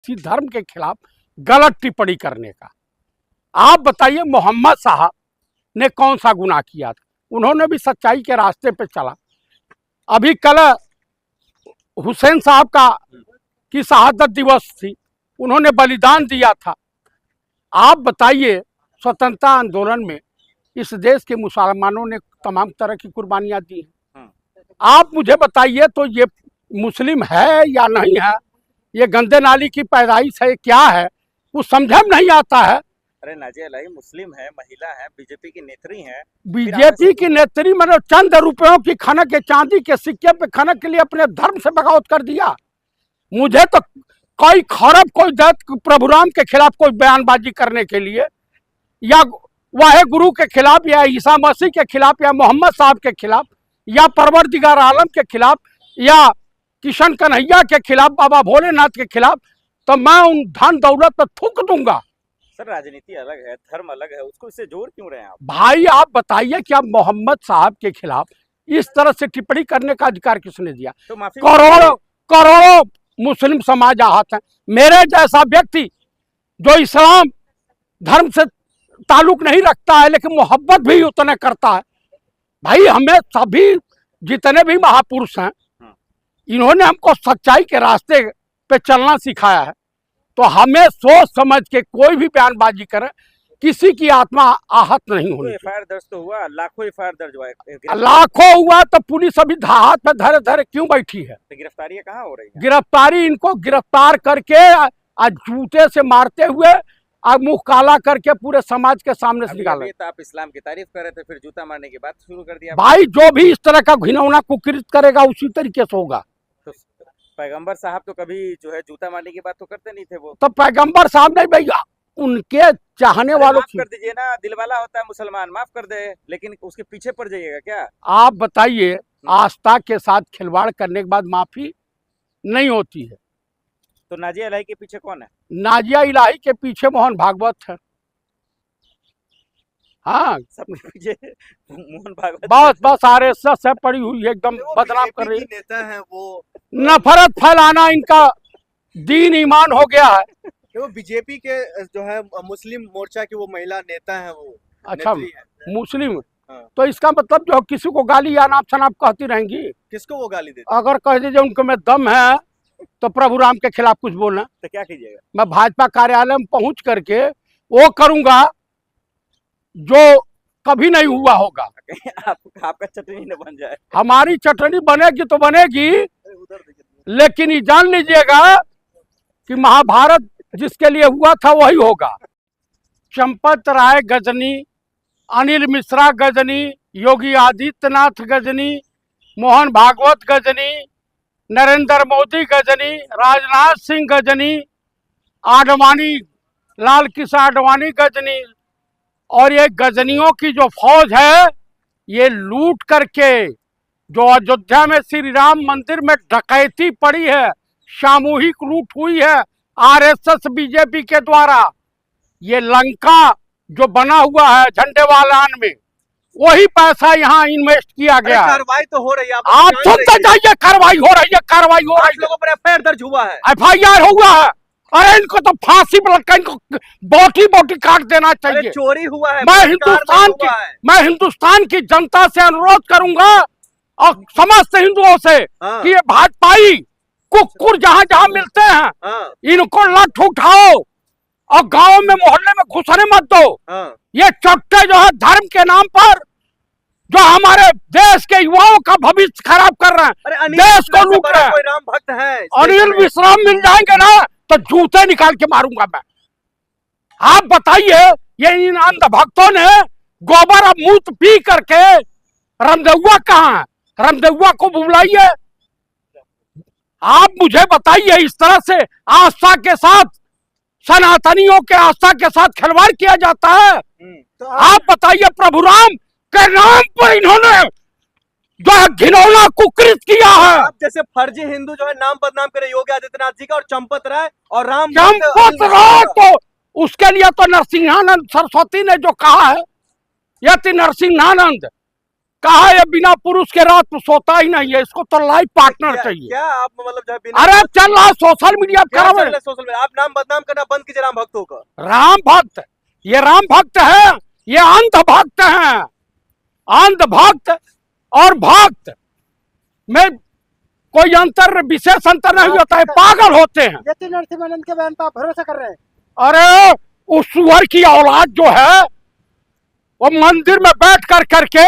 किसी धर्म के खिलाफ गलत टिप्पणी करने का। आप बताइए मोहम्मद साहब ने कौन सा गुनाह किया था? उन्होंने भी सच्चाई के रास्ते पे चला। अभी कल हुसैन साहब की शहादत दिवस थी, उन्होंने बलिदान दिया था। आप बताइए स्वतंत्रता आंदोलन में इस देश के मुसलमानों ने तमाम तरह की कुर्बानियां दी हैं। आप मुझे बताइए तो ये मुस्लिम है या नहीं है, ये गंदे नाली की पैदाइश है, क्या है, कुछ समझ में नहीं आता है। अरे नाजिया इलाही मुस्लिम है, महिला है, बीजेपी की नेत्री है। बीजेपी की नेत्री मतलब चंद रुपयों की खनक के, चांदी के सिक्के पे खनक के लिए अपने धर्म से बगावत कर दिया। मुझे तो कोई खरब कोई दैत प्रभुराम के खिलाफ कोई बयानबाजी करने के लिए, या वाहे गुरु के खिलाफ, या ईसा मसीह के खिलाफ, या मोहम्मद साहब के खिलाफ, या परवरदिगार आलम के खिलाफ, या किशन कन्हैया के खिलाफ, बाबा भोलेनाथ के खिलाफ, तो मैं उन धन दौलत पर थूक दूंगा। सर राजनीति अलग है, धर्म अलग है, उसको इससे जोड़ क्यों रहे हैं आप? भाई आप बताइए कि आप मोहम्मद साहब के खिलाफ इस तरह से टिप्पणी करने का अधिकार किसने दिया? तो माफी करोड़ों मुस्लिम समाज आहत हैं। मेरे जैसा व्यक्ति जो इस्लाम धर्म से ताल्लुक नहीं रखता है लेकिन मोहब्बत भी उतने करता है। भाई हमें सभी जितने भी महापुरुष हैं, इन्होंने हमको सच्चाई के रास्ते पे चलना सिखाया है। तो हमें सोच समझ के कोई भी बयानबाजी करे, किसी की आत्मा आहत नहीं होनी। एफआईआर दर्ज तो हुआ, लाखों एफआईआर दर्ज हुआ है। लाखों हुआ तो पुलिस अभी हाथ पे धरे धरे क्यों बैठी है? तो गिरफ्तारियां कहाँ हो रही है? गिरफ्तारी इनको गिरफ्तार करके आज जूते से मारते हुए और मुंह काला करके पूरे समाज के सामने से निकाले। तो आप इस्लाम की तारीफ कर रहे थे, फिर जूता मारने की बात शुरू कर दिया। भाई जो भी इस तरह का घिनौना कुकृत करेगा उसी तरीके से होगा। तो पैगंबर साहब तो कभी जो है जूता मारने की बात तो करते नहीं थे वो। तो पैगंबर साहब नहीं भैया, उनके चाहने वालों माफ कर दीजिए ना, दिलवाला होता है मुसलमान, माफ कर दे, लेकिन उसके पीछे पड़ जाइएगा क्या? आप बताइए, आस्था के साथ खिलवाड़ करने के बाद माफी नहीं होती है। तो नाजिया इलाही के पीछे कौन है? नाजिया इलाही के पीछे मोहन भागवत है। हाँ सबके पीछे मोहन भागवत। बस आरएसएस है पड़ी हुई, एकदम बदनाम कर रही नेता है वो। नफरत फैलाना इनका दीन ईमान हो गया है। वो बीजेपी के जो है मुस्लिम मोर्चा की वो महिला नेता है वो। अच्छा मुस्लिम। हाँ। तो इसका मतलब जो किसी को गाली या नाप शनाप कहती रहेंगी? किसको वो गाली देती? अगर कह दीजिए उनके में दम है तो प्रभु राम के खिलाफ कुछ बोलना, तो क्या कीजिएगा? मैं भाजपा कार्यालय में पहुंच करके वो करूंगा जो कभी नहीं हुआ होगा। आपका चटनी न बन जाए। हमारी चटनी बनेगी तो बनेगी, लेकिन ये जान लीजिएगा कि महाभारत जिसके लिए हुआ था वही होगा। चंपत राय गजनी, अनिल मिश्रा गजनी, योगी आदित्यनाथ गजनी, मोहन भागवत गजनी, नरेंद्र मोदी गजनी, राजनाथ सिंह गजनी, आडवाणी, लाल किशन आडवाणी गजनी, और ये गजनियों की जो फौज है ये लूट करके जो अयोध्या में श्री राम मंदिर में डकैती पड़ी है, सामूहिक लूट हुई है आरएसएस बीजेपी के द्वारा, ये लंका जो बना हुआ है झंडेवालान में, वही पैसा यहाँ इन्वेस्ट किया गया। कार्रवाई तो हो रही है, आप सुनते जाइए। कार्रवाई हो रही है, कार्रवाई हो रही है। लोगों पर एफआईआर दर्ज हुआ है, एफआईआर हुआ है। अरे इनको तो फांसी पर लटका, इनको बोटी बोटी काट देना चाहिए। चोरी हुआ है। मैं हिंदुस्तान की जनता से अनुरोध करूंगा और समस्त हिंदुओं से कि ये भाजपाई कुकुर जहां जहां मिलते हैं इनको लठ उठाओ और गांव में मोहल्ले में घुसने मत दो। ये चट्टे जो है धर्म के नाम पर जो हमारे देश के युवाओं का भविष्य खराब कर रहे हैं, देश को लूट रहे हैं। राम भक्त है, अनिल विश्राम मिल जाएंगे ना तो जूते निकाल के मारूंगा मैं। आप बताइए, ये इन अंध भक्तों ने गोबर और मूत पी करके, रामदेवुआ कहाँ है? रामदेवुआ को बुलाइए। आप मुझे बताइए, इस तरह से आस्था के साथ, सनातनियों के आस्था के साथ खिलवाड़ किया जाता है? तो आप बताइए, प्रभु राम के नाम पर इन्होंने जो घिनौना कुकृत किया है। आप जैसे फर्जी हिंदू जो है नाम बदनाम करे योगी आदित्यनाथ जी का और चंपत राय और राम चंपत राय, तो उसके लिए तो नरसिंहानंद सरस्वती ने जो कहा है, यति नरसिंहानंद कहा ये बिना पुरुष के रात में सोता ही नहीं है, इसको तो लाइफ पार्टनर चाहिए। क्या आप मतलब जो है बिना अरे चल रहा सोशल मीडिया क्या पर चल रहा है सोशल मीडिया? आप नाम बदनाम करना बंद कीजिए राम भक्तों का। राम भक्त, ये राम भक्त है, ये अंध भक्त हैं। अंध भक्त और भक्त में कोई अंतर, विशेष अंतर नहीं होता है, पागल होते हैं। यति नरसिंहानंद के बयान पर आप भरोसा कर रहे हैं? अरे उस सुअर की औलाद जो है वो मंदिर में बैठ कर करके